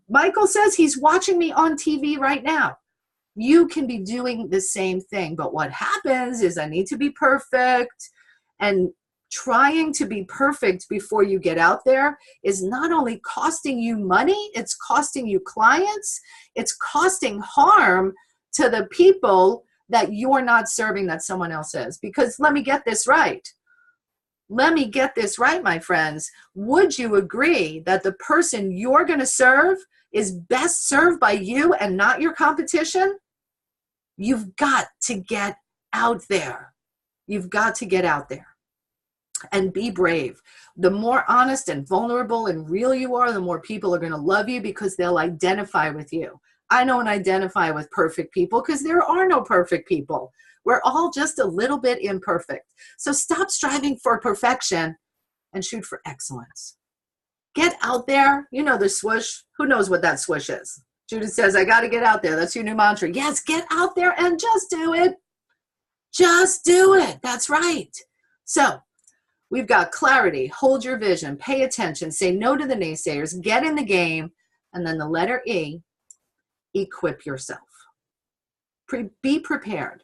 Michael says he's watching me on TV right now. You can be doing the same thing. But what happens is I need to be perfect, and trying to be perfect before you get out there is not only costing you money, it's costing you clients, it's costing harm to the people that you're not serving that someone else is. Because let me get this right. Let me get this right, my friends. Would you agree that the person you're going to serve is best served by you and not your competition? You've got to get out there. You've got to get out there and be brave. The more honest and vulnerable and real you are, the more people are going to love you because they'll identify with you. I don't identify with perfect people because there are no perfect people. We're all just a little bit imperfect. So stop striving for perfection and shoot for excellence. Get out there. You know the swoosh. Who knows what that swoosh is? Judith says, I got to get out there. That's your new mantra. Yes, get out there and just do it. Just do it. That's right. So we've got clarity, hold your vision, pay attention, say no to the naysayers, get in the game, and then the letter E, equip yourself. Be prepared.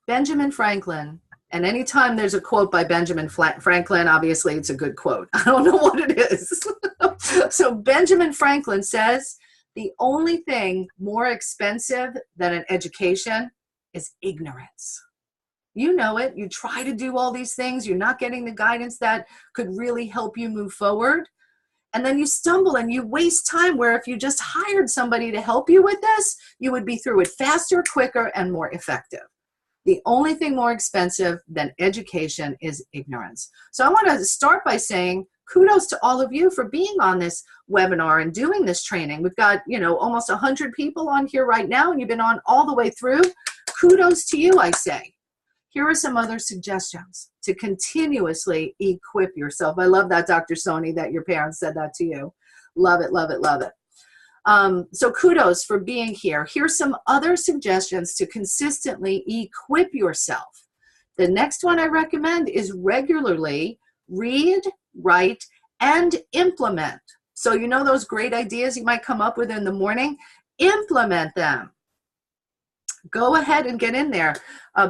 Benjamin Franklin, and anytime there's a quote by Benjamin Franklin, obviously it's a good quote. I don't know what it is. So Benjamin Franklin says, the only thing more expensive than an education is ignorance. You know it. You try to do all these things. You're not getting the guidance that could really help you move forward. And then you stumble and you waste time, where if you just hired somebody to help you with this, you would be through it faster, quicker, and more effective. The only thing more expensive than education is ignorance. So I want to start by saying kudos to all of you for being on this webinar and doing this training. We've got, almost 100 people on here right now, and you've been on all the way through. Kudos to you, I say. Here are some other suggestions to continuously equip yourself. I love that, Dr. Soni, that your parents said that to you. Love it, love it, love it. So kudos for being here. Here's some other suggestions to consistently equip yourself. The next one I recommend is regularly read, write, and implement. So those great ideas you might come up with in the morning, implement them. Go ahead and get in there.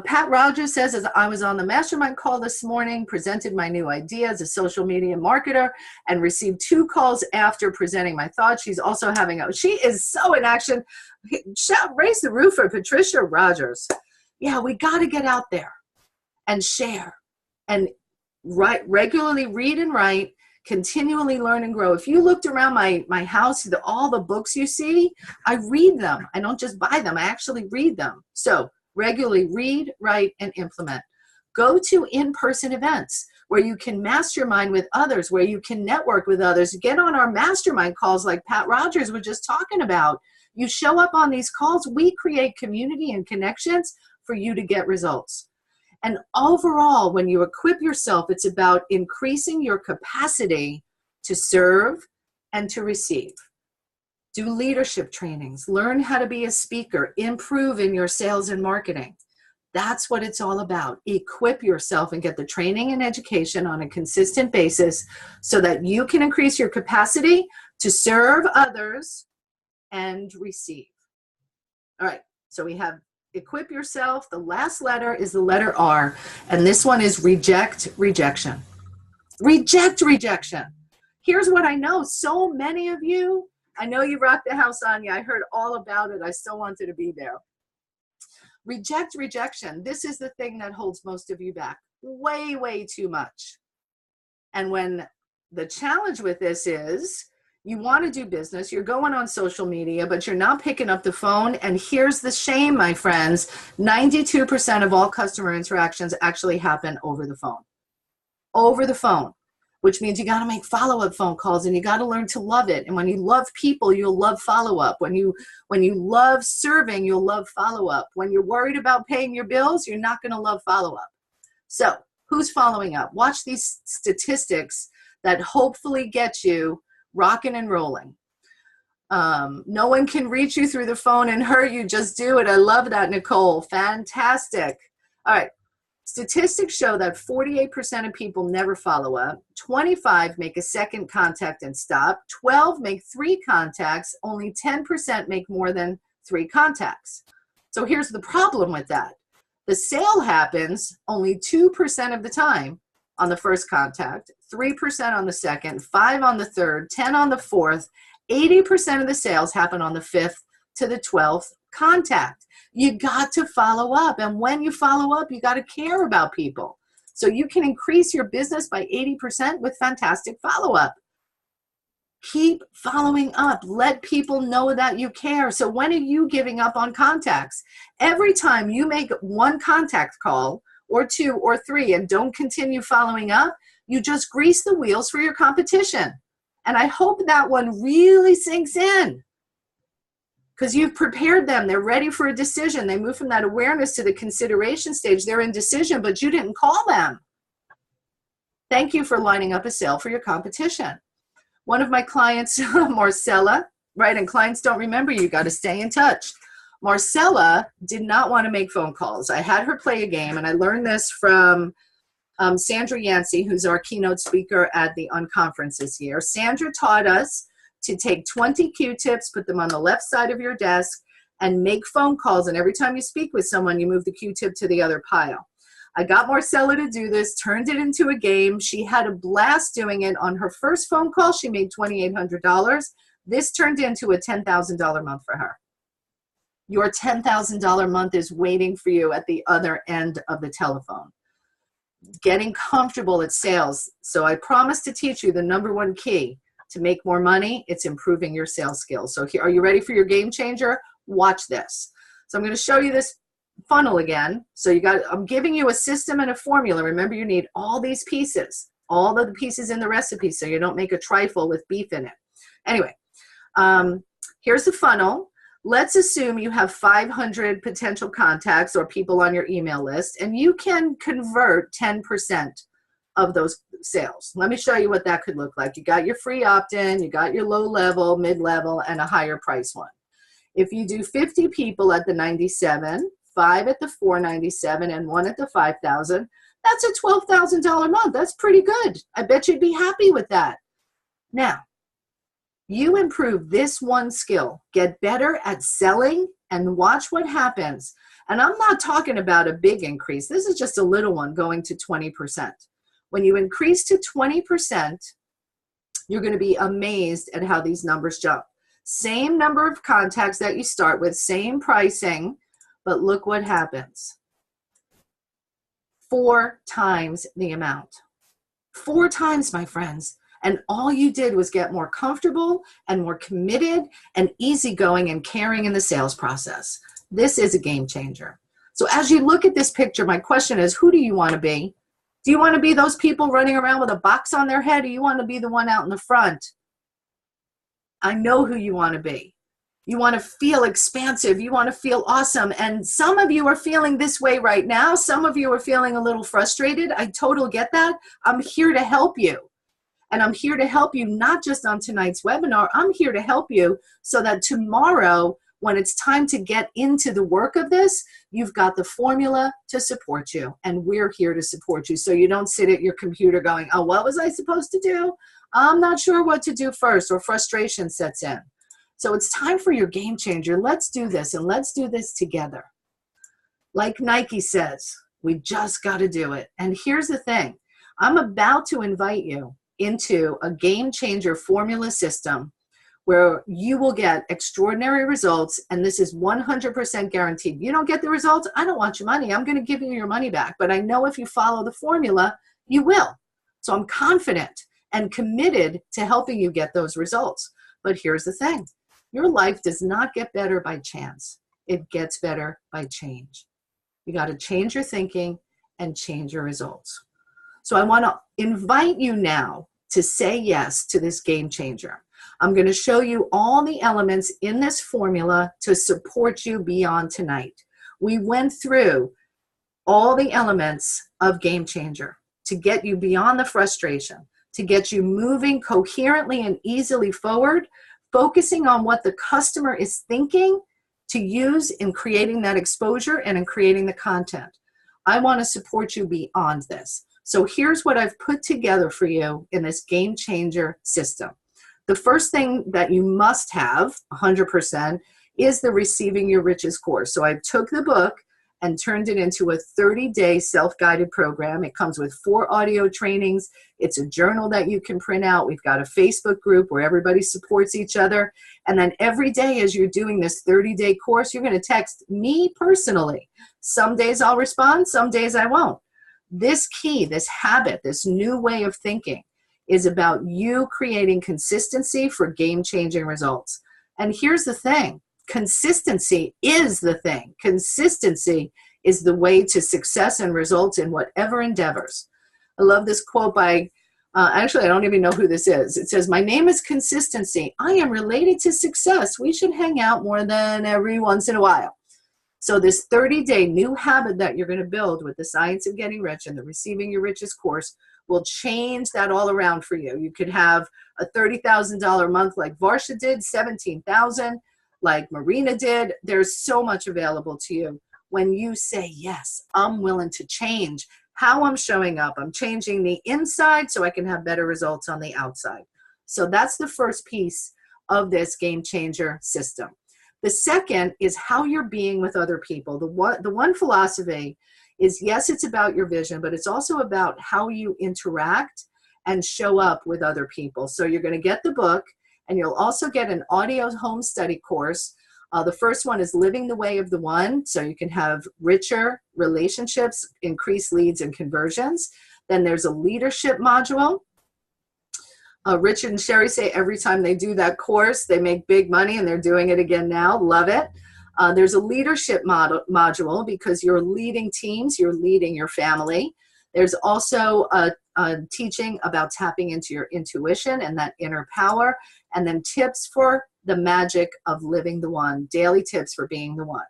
Pat Rogers says, as I was on the mastermind call this morning, presented my new idea as a social media marketer and received 2 calls after presenting my thoughts. She's also she is so in action. Raise the roof for Patricia Rogers. Yeah, we got to get out there and share and regularly read and write, continually learn and grow. If you looked around my house, all the books you see, I read them. I don't just buy them. I actually read them. So regularly read, write, and implement. Go to in-person events where you can mastermind with others, where you can network with others. Get on our mastermind calls like Pat Rogers was just talking about. You show up on these calls, we create community and connections for you to get results. And overall, when you equip yourself, it's about increasing your capacity to serve and to receive. Do leadership trainings, learn how to be a speaker, improve in your sales and marketing. That's what it's all about. Equip yourself and get the training and education on a consistent basis so that you can increase your capacity to serve others and receive. All right, so we have equip yourself. The last letter is the letter R, and this one is reject rejection. Reject rejection. Here's what I know. So many of you, I know you rocked the house, Anya. I heard all about it. I still wanted to be there. Reject rejection. This is the thing that holds most of you back. Way, way too much. And when the challenge with this is you want to do business, you're going on social media, but you're not picking up the phone. And here's the shame, my friends. 92% of all customer interactions actually happen over the phone. Over the phone. Which means you got to make follow-up phone calls and you got to learn to love it. And when you love people, you'll love follow-up. When you love serving, you'll love follow-up. When you're worried about paying your bills, you're not going to love follow-up. So who's following up? Watch these statistics that hopefully get you rocking and rolling. No one can reach you through the phone and hurt you. Just do it. I love that, Nicole. Fantastic. All right. Statistics show that 48% of people never follow up, 25 make a second contact and stop, 12 make 3 contacts, only 10% make more than 3 contacts. So here's the problem with that. The sale happens only 2% of the time on the first contact, 3% on the second, 5 on the third, 10 on the fourth, 80% of the sales happen on the 5th to the 12th contact. You got to follow up. And when you follow up, you got to care about people. So you can increase your business by 80% with fantastic follow-up. Keep following up. Let people know that you care. So when are you giving up on contacts? Every time you make 1 contact call or 2 or 3 and don't continue following up, you just grease the wheels for your competition. And I hope that one really sinks in. Because you've prepared them. They're ready for a decision. They move from that awareness to the consideration stage. They're in decision, but you didn't call them. Thank you for lining up a sale for your competition. One of my clients, Marcella, right, and clients don't remember, you got to stay in touch. Marcella did not want to make phone calls. I had her play a game, and I learned this from Sandra Yancey, who's our keynote speaker at the Unconference this year. Sandra taught us to take 20 Q-tips, put them on the left side of your desk, and make phone calls. And every time you speak with someone, you move the Q-tip to the other pile. I got Marcella to do this, turned it into a game. She had a blast doing it. On her first phone call, she made $2,800. This turned into a $10,000 month for her. Your $10,000 month is waiting for you at the other end of the telephone. Getting comfortable at sales. So I promise to teach you the #1 key to make more money. It's improving your sales skills. So here, are you ready for your game changer? Watch this. So I'm going to show you this funnel again. So I'm giving you a system and a formula. Remember, you need all these pieces, all of the pieces in the recipe, so you don't make a trifle with beef in it. Anyway, here's the funnel. Let's assume you have 500 potential contacts or people on your email list, and you can convert 10% of those sales. Let me show you what that could look like. You got your free opt-in, you got your low level, mid-level, and a higher price one. If you do 50 people at the 97, 5 at the 497, and 1 at the 5,000, that's a $12,000 month. That's pretty good. I bet you'd be happy with that. Now, you improve this one skill, get better at selling, and watch what happens. And I'm not talking about a big increase. This is just a little one going to 20%. When you increase to 20%, you're going to be amazed at how these numbers jump. Same number of contacts that you start with, same pricing, but look what happens. 4 times the amount. 4 times, my friends. And all you did was get more comfortable and more committed and easygoing and caring in the sales process. This is a game changer. So as you look at this picture, my question is, who do you want to be? Do you want to be those people running around with a box on their head, or you want to be the one out in the front? I know who you want to be. You want to feel expansive. You want to feel awesome. And some of you are feeling this way right now. Some of you are feeling a little frustrated. I totally get that. I'm here to help you. And I'm here to help you, not just on tonight's webinar. I'm here to help you so that tomorrow, when it's time to get into the work of this, you've got the formula to support you. And we're here to support you. So you don't sit at your computer going, oh, what was I supposed to do? I'm not sure what to do first, or frustration sets in. So it's time for your game changer. Let's do this, and let's do this together. Like Nike says, we just got to do it. And here's the thing. I'm about to invite you into a game changer formula system where you will get extraordinary results, and this is 100% guaranteed. You don't get the results, I don't want your money. I'm going to give you your money back. But I know if you follow the formula, you will. So I'm confident and committed to helping you get those results. But here's the thing. Your life does not get better by chance. It gets better by change. You got to change your thinking and change your results. So I want to invite you now to say yes to this game changer. I'm going to show you all the elements in this formula to support you beyond tonight. We went through all the elements of game changer to get you beyond the frustration, to get you moving coherently and easily forward, focusing on what the customer is thinking to use in creating that exposure and in creating the content. I want to support you beyond this. So here's what I've put together for you in this game changer system. The first thing that you must have 100% is the Receiving Your Riches course. So I took the book and turned it into a 30-day self-guided program. It comes with 4 audio trainings. It's a journal that you can print out. We've got a Facebook group where everybody supports each other. And then every day as you're doing this 30-day course, you're going to text me personally. Some days I'll respond, some days I won't. This key, this habit, this new way of thinking is about you creating consistency for game-changing results. And here's the thing. Consistency is the thing. Consistency is the way to success and results in whatever endeavors. I love this quote by, actually, I don't even know who this is. It says, "My name is Consistency. I am related to success. We should hang out more than every once in a while." So this 30-day new habit that you're going to build with the Science of Getting Rich and the Receiving Your Riches course will change that all around for you. You could have a $30,000 month like Varsha did, $17,000 like Marina did. There's so much available to you when you say, yes, I'm willing to change how I'm showing up. I'm changing the inside so I can have better results on the outside. So that's the first piece of this game changer system. The second is how you're being with other people. The one philosophy is, yes, it's about your vision, but it's also about how you interact and show up with other people. So you're going to get the book, and you'll also get an audio home study course. The first one is Living the Way of the One, so you can have richer relationships, increase leads and conversions. Then there's a leadership module. Richard and Sherry say every time they do that course, they make big money, and they're doing it again now. Love it. There's a leadership module because you're leading teams, you're leading your family. There's also a teaching about tapping into your intuition and that inner power, and then tips for the magic of living the one, daily tips for being the one.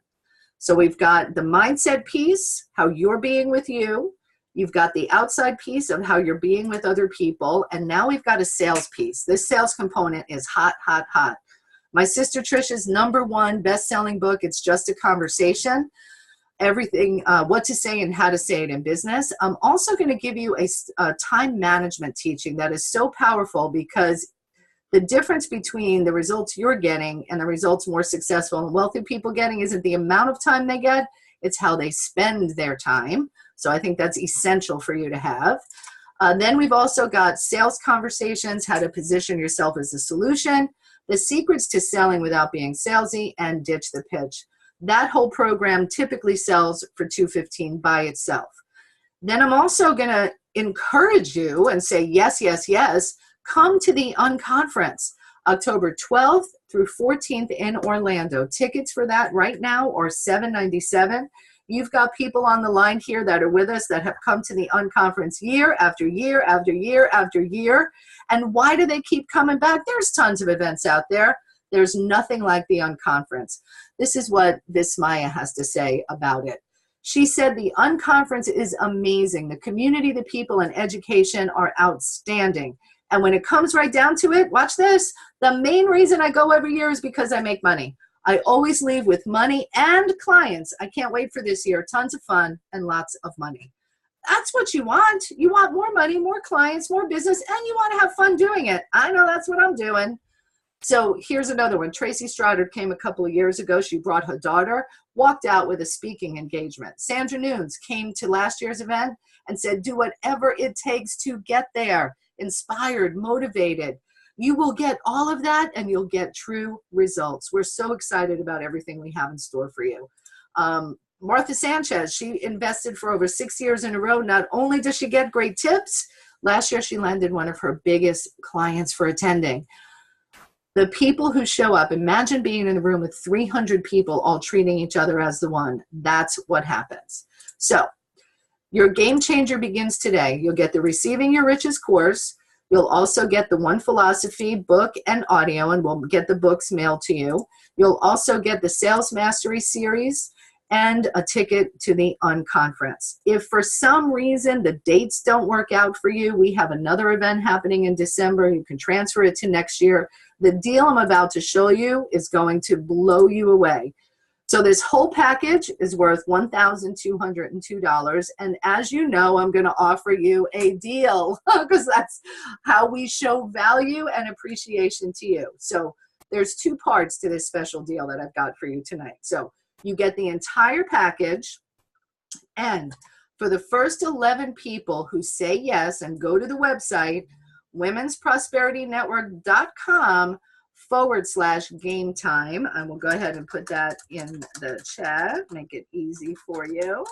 So we've got the mindset piece, how you're being with you. You've got the outside piece of how you're being with other people. And now we've got a sales piece. This sales component is hot, hot, hot. My sister Trisha's #1 best-selling book, It's Just a Conversation. Everything, what to say and how to say it in business. I'm also going to give you a time management teaching that is so powerful, because the difference between the results you're getting and the results more successful and wealthy people getting isn't the amount of time they get, it's how they spend their time. So I think that's essential for you to have. Then we've also got sales conversations, how to position yourself as a solution, the secrets to selling without being salesy, and ditch the pitch. That whole program typically sells for $215 by itself. Then I'm also going to encourage you and say, yes, yes, yes, come to the Unconference, October 12th through 14th in Orlando. Tickets for that right now are $797. You've got people on the line here that are with us that have come to the Unconference year after year after year after year. And why do they keep coming back? There's tons of events out there. There's nothing like the Unconference. This is what Vismaya has to say about it. She said the Unconference is amazing. The community, the people, and education are outstanding. And when it comes right down to it, watch this. The main reason I go every year is because I make money. I always leave with money and clients. I can't wait for this year. Tons of fun and lots of money. That's what you want. You want more money, more clients, more business, and you want to have fun doing it. I know that's what I'm doing. So here's another one. Tracy Stoddard came a couple of years ago. She brought her daughter, walked out with a speaking engagement. Sandra Nunes came to last year's event and said, do whatever it takes to get there. Inspired, motivated. You will get all of that and you'll get true results. We're so excited about everything we have in store for you. Martha Sanchez, she invested for over 6 years in a row. Not only does she get great tips, last year she landed one of her biggest clients for attending. The people who show up, imagine being in a room with 300 people all treating each other as the one. That's what happens. So your game changer begins today. You'll get the Receiving Your Riches course. You'll also get the One Philosophy book and audio, and we'll get the books mailed to you. You'll also get the Sales Mastery series and a ticket to the Unconference. If for some reason the dates don't work out for you, we have another event happening in December. You can transfer it to next year. The deal I'm about to show you is going to blow you away. So this whole package is worth $1,202. And as you know, I'm going to offer you a deal because that's how we show value and appreciation to you. So there's two parts to this special deal that I've got for you tonight. So you get the entire package, and for the first 11 people who say yes and go to the website, womensprosperinetwork.com/game time. I will go ahead and put that in the chat, make it easy for you.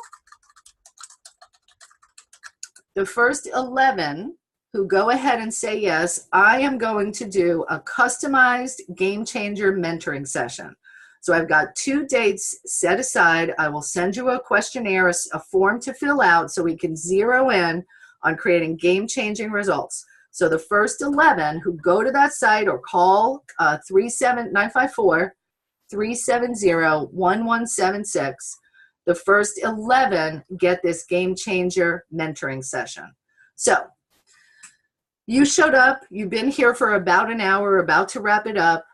The first 11 who go ahead and say yes, I am going to do a customized Game Changer mentoring session. So I've got 2 dates set aside. I will send you a questionnaire, a form to fill out so we can zero in on creating game-changing results. So the first 11 who go to that site or call 954-370-1176, the first 11 get this Game Changer mentoring session. So you showed up, you've been here for about an hour, about to wrap it up,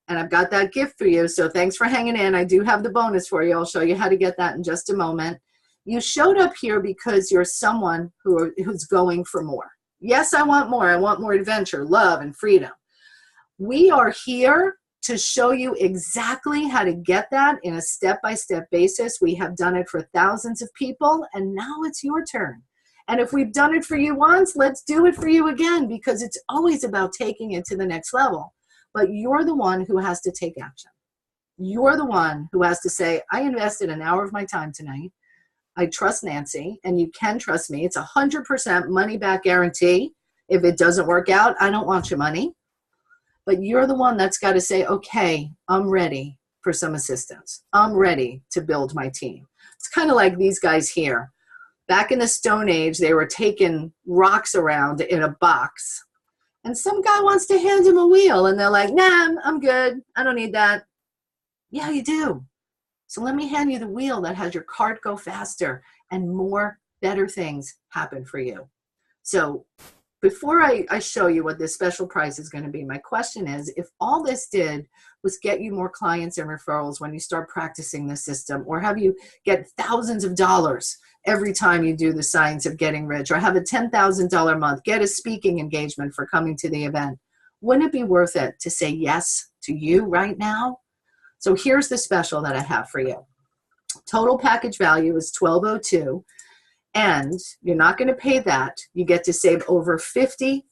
and I've got that gift for you, so thanks for hanging in. I do have the bonus for you. I'll show you how to get that in just a moment. You showed up here because you're someone who's going for more. Yes, I want more. I want more adventure, love, and freedom. We are here to show you exactly how to get that in a step-by-step basis. We have done it for thousands of people, and now it's your turn. And if we've done it for you once, let's do it for you again, because it's always about taking it to the next level. But you're the one who has to take action. You're the one who has to say, I invested an hour of my time tonight. I trust Nancy, and you can trust me. It's 100% money back guarantee. If it doesn't work out, I don't want your money. But you're the one that's got to say, okay, I'm ready for some assistance. I'm ready to build my team. It's kind of like these guys here. Back in the Stone Age, they were taking rocks around in a box. And some guy wants to hand him a wheel, and they're like, nah, I'm good. I don't need that. Yeah, you do. So let me hand you the wheel that has your cart go faster and more better things happen for you. So before I show you what this special price is going to be, my question is, if all this did was get you more clients and referrals when you start practicing the system, or have you get thousands of dollars every time you do the Science of Getting Rich, or have a $10,000 month, get a speaking engagement for coming to the event, wouldn't it be worth it to say yes to you right now? So here's the special that I have for you. Total package value is $1,202, and you're not going to pay that. You get to save over 50%.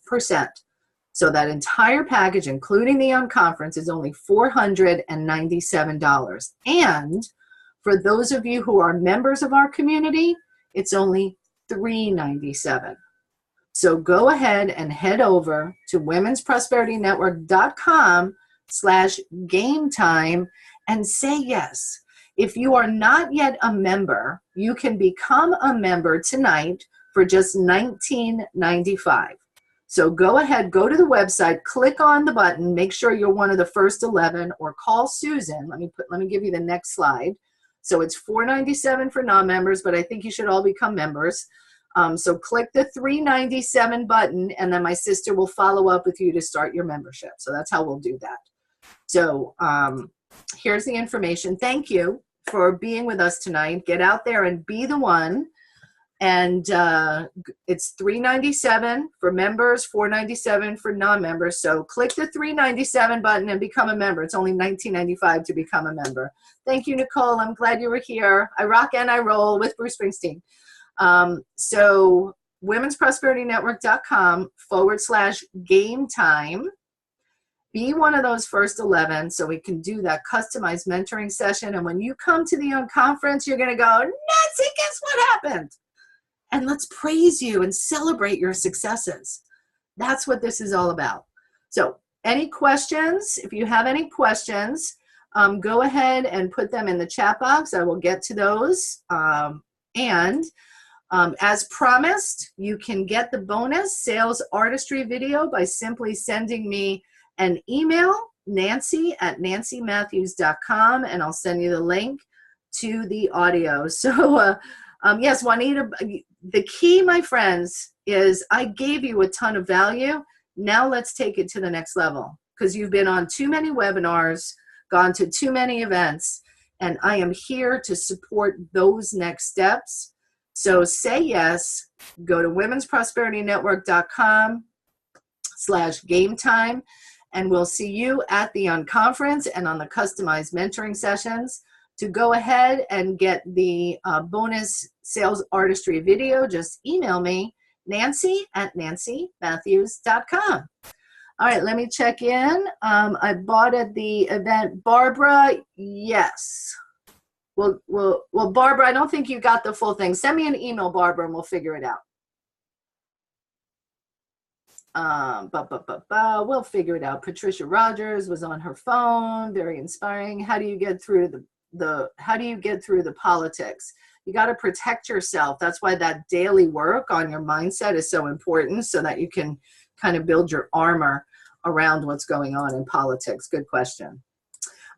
So that entire package, including the Unconference, is only $497. And for those of you who are members of our community, it's only $397. So go ahead and head over to womensprosperinetwork.com/game time and say yes. If you are not yet a member, you can become a member tonight for just $19.95. So go ahead, go to the website, click on the button, make sure you're one of the first 11, or call Susan. Let me give you the next slide. So it's $497 for non-members, but I think you should all become members. So click the $3.97 button, and then my sister will follow up with you to start your membership. So that's how we'll do that. So here's the information. Thank you for being with us tonight. Get out there and be the one. And it's $3.97 for members, $4.97 for non-members. So click the $3.97 button and become a member. It's only $19.95 to become a member. Thank you, Nicole. I'm glad you were here. I rock and I roll with Bruce Springsteen. So womensprosperityNetwork.com/game time. Be one of those first 11 so we can do that customized mentoring session. And when you come to the conference, you're going to go, Nancy, guess what happened? And let's praise you and celebrate your successes. That's what this is all about. So any questions? If you have any questions, go ahead and put them in the chat box. I will get to those. As promised, you can get the bonus sales artistry video by simply sending me an email, nancy@nancymatthews.com, and I'll send you the link to the audio. So yes, Juanita, the key, my friends, is I gave you a ton of value. Now let's take it to the next level, because you've been on too many webinars, gone to too many events, and I am here to support those next steps. So say yes, go to womensprosperityNetwork.com/game time, and we'll see you at the conference and on the customized mentoring sessions. To go ahead and get the bonus sales artistry video, just email me, nancy@nancymatthews.com. All right, let me check in. I bought at the event. Barbara, yes. Well, Barbara, I don't think you got the full thing. Send me an email, Barbara, and we'll figure it out. We'll figure it out. Patricia Rogers was on her phone. Very inspiring. How do you get through the politics? You got to protect yourself. That's why that daily work on your mindset is so important, so that you can kind of build your armor around what's going on in politics. Good question.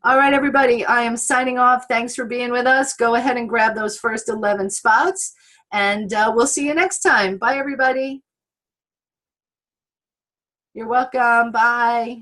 All right, everybody, I am signing off. Thanks for being with us. Go ahead and grab those first 11 spots, and we'll see you next time. Bye, everybody. You're welcome. Bye.